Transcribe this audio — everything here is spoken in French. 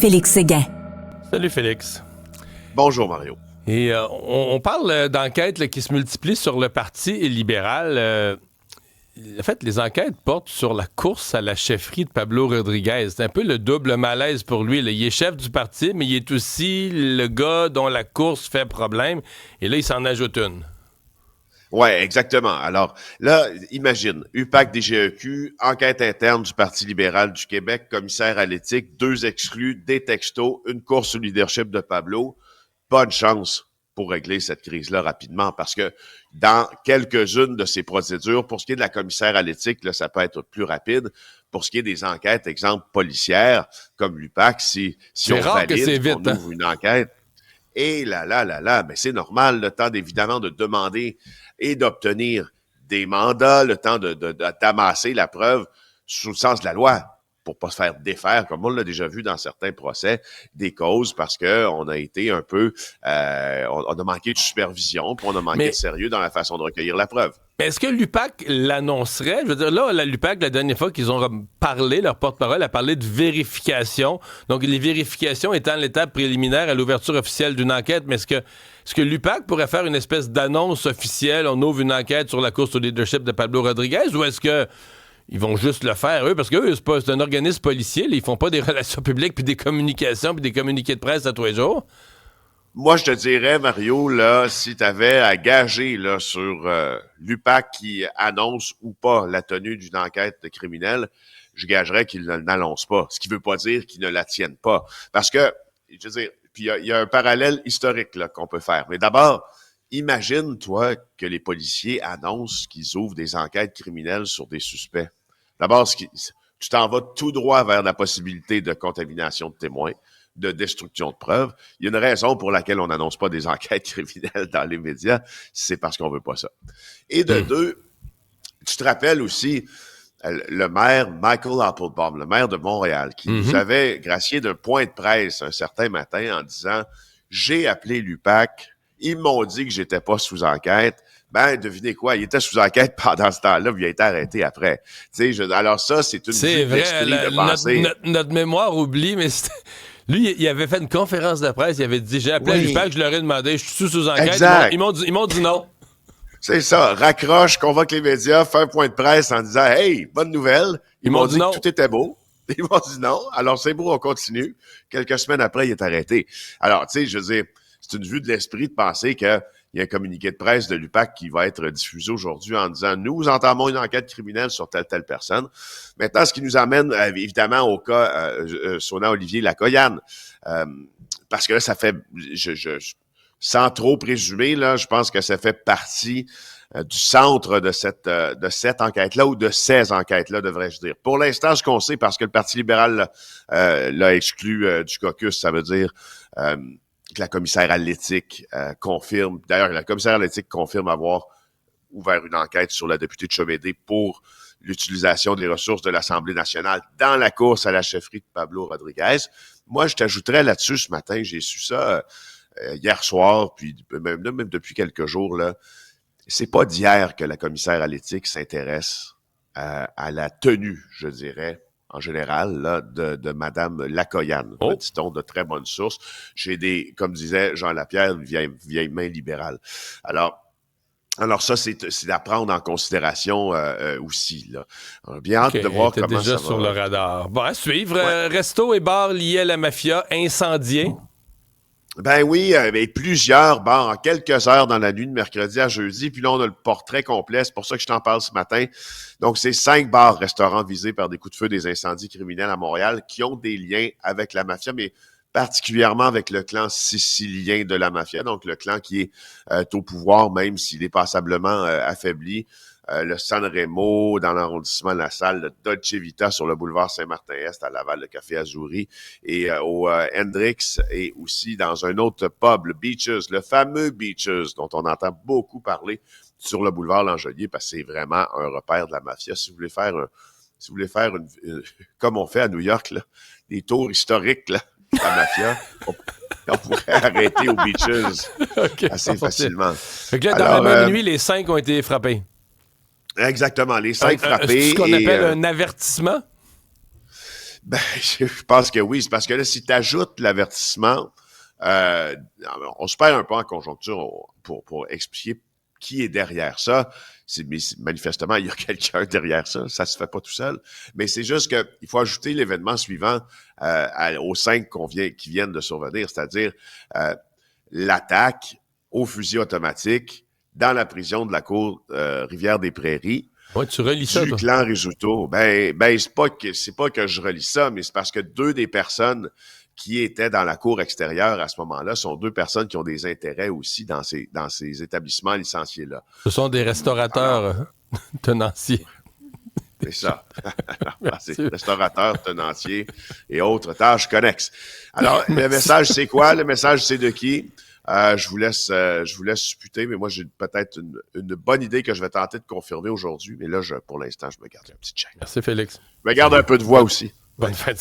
Félix Séguin. Salut Félix. Bonjour Mario. Et on parle d'enquêtes là, qui se multiplient sur le Parti libéral. En fait, les enquêtes portent sur la course à la chefferie de Pablo Rodriguez. C'est un peu le double malaise pour lui. Là. Il est chef du parti, mais il est aussi le gars dont la course fait problème. Et là, il s'en ajoute une. Oui, exactement. Alors là, imagine, UPAC-DGEQ, enquête interne du Parti libéral du Québec, commissaire à l'éthique, 2 exclus, des textos, une course au leadership de Pablo. Bonne chance pour régler cette crise-là rapidement, parce que dans quelques-unes de ces procédures, pour ce qui est de la commissaire à l'éthique, là, ça peut être plus rapide. Pour ce qui est des enquêtes, exemple, policières, comme l'UPAC, si c'est on rare valide, que c'est vite, on ouvre une enquête, et ben c'est normal, le temps évidemment de demander et d'obtenir des mandats, le temps d'amasser la preuve sous le sens de la loi, pour pas se faire défaire, comme on l'a déjà vu dans certains procès, des causes parce que on a été un peu, on a manqué de supervision, puis on a manqué de sérieux dans la façon de recueillir la preuve. Est-ce que l'UPAC l'annoncerait? Je veux dire, là, l'UPAC, la dernière fois qu'ils ont parlé, leur porte-parole a parlé de vérification. Donc, les vérifications étant l'étape préliminaire à l'ouverture officielle d'une enquête. Mais est-ce que l'UPAC pourrait faire une espèce d'annonce officielle? On ouvre une enquête sur la course au leadership de Pablo Rodriguez? Ou est-ce que ils vont juste le faire, eux? Parce qu'eux, c'est un organisme policier. Là, ils font pas des relations publiques, puis des communications, puis des communiqués de presse à tous les jours. Moi, je te dirais, Mario, là, si tu avais à gager là, sur l'UPAC qui annonce ou pas la tenue d'une enquête criminelle, je gagerais qu'il ne l'annonce pas. Ce qui veut pas dire qu'il ne la tienne pas. Parce que, je veux dire, puis il y a un parallèle historique là, qu'on peut faire. Mais d'abord, imagine, toi, que les policiers annoncent qu'ils ouvrent des enquêtes criminelles sur des suspects. D'abord, tu t'en vas tout droit vers la possibilité de contamination de témoins, de destruction de preuves. Il y a une raison pour laquelle on n'annonce pas des enquêtes criminelles dans les médias, c'est parce qu'on veut pas ça. Et de deux, tu te rappelles aussi le maire Michael Applebaum, le maire de Montréal, qui nous avait gracié d'un point de presse un certain matin en disant « J'ai appelé l'UPAC, ils m'ont dit que j'étais pas sous enquête. » Ben, devinez quoi, il était sous enquête pendant ce temps-là, puis il a été arrêté après. Alors ça, c'est une vue d'esprit de pensée. Notre mémoire oublie, mais lui, il avait fait une conférence de presse, il avait dit, j'ai appelé l'UPAC, je leur ai demandé, je suis sous enquête. Exact. Ils m'ont dit non. C'est ça, raccroche, convoque les médias, fait un point de presse en disant « Hey, bonne nouvelle! » Ils m'ont dit que tout était beau. Ils m'ont dit non. Alors, c'est beau, on continue. Quelques semaines après, il est arrêté. Alors, tu sais, je veux dire, c'est une vue de l'esprit de penser qu'il y a un communiqué de presse de l'UPAC qui va être diffusé aujourd'hui en disant « Nous entamons une enquête criminelle sur telle personne. » Maintenant, ce qui nous amène évidemment au cas Sona Olivier Lacoyane. Parce que là, ça fait... sans trop présumer, là, je pense que ça fait partie du centre de cette enquête-là ou de ces enquêtes-là, devrais-je dire. Pour l'instant, ce qu'on sait, parce que le Parti libéral l'a exclu du caucus, ça veut dire que la commissaire à l'éthique confirme, d'ailleurs, la commissaire à l'éthique confirme avoir ouvert une enquête sur la députée de Chomédé pour l'utilisation des ressources de l'Assemblée nationale dans la course à la chefferie de Pablo Rodriguez. Moi, je t'ajouterais là-dessus ce matin, j'ai su ça hier soir, puis même depuis quelques jours, là, c'est pas d'hier que la commissaire à l'éthique s'intéresse à la tenue, je dirais, en général, là, de Madame Lacoyane. Dit-on de très bonnes sources. J'ai comme disait Jean Lapierre, une vieille main libérale. Alors ça, c'est à prendre en considération aussi. Là. On a bien hâte de voir comment déjà ça va. sur le radar. Bon, à suivre. Resto et bar liés à la mafia incendiés. Ben oui, plusieurs bars en quelques heures dans la nuit de mercredi à jeudi. Puis là, on a le portrait complet. C'est pour ça que je t'en parle ce matin. Donc, c'est 5 bars, restaurants visés par des coups de feu des incendies criminels à Montréal qui ont des liens avec la mafia, mais particulièrement avec le clan sicilien de la mafia. Donc, le clan qui est au pouvoir, même s'il est passablement affaibli. Le San Remo dans l'arrondissement de La Salle, le Dolce Vita sur le boulevard Saint-Martin-Est à Laval, le Café Azzurri, et au Hendrix, et aussi dans un autre pub, le Beaches, le fameux Beaches, dont on entend beaucoup parler sur le boulevard Langelier, parce que c'est vraiment un repère de la mafia. Si vous voulez faire comme on fait à New York, là, des tours historiques là, de la mafia, on pourrait arrêter aux Beaches assez facilement. Fait que là, dans la même nuit, les 5 ont été frappés. Exactement, les 5 frappés. C'est ce qu'on appelle un avertissement? Ben, je pense que oui. C'est parce que là, si tu ajoutes l'avertissement, on se perd un peu en conjoncture pour expliquer qui est derrière ça. Mais manifestement, il y a quelqu'un derrière ça. Ça se fait pas tout seul. Mais c'est juste qu'il faut ajouter l'événement suivant aux 5 qui viennent de survenir, c'est-à-dire l'attaque au fusil automatique dans la prison de la cour Rivière-des-Prairies. Ouais, tu relis ça, du clan Rizzuto. Ben, c'est pas que je relis ça, mais c'est parce que 2 des personnes qui étaient dans la cour extérieure à ce moment-là sont 2 personnes qui ont des intérêts aussi dans ces établissements licenciés-là. Ce sont des restaurateurs tenanciers. C'est ça. C'est restaurateurs, tenanciers et autres tâches connexes. Alors, le message, c'est quoi? Le message, c'est de qui? Je vous laisse supputer, mais moi, j'ai peut-être une bonne idée que je vais tenter de confirmer aujourd'hui. Mais là, pour l'instant, je me garde un petit check. Merci, Félix. Je me garde un peu de voix aussi. Bonne fin de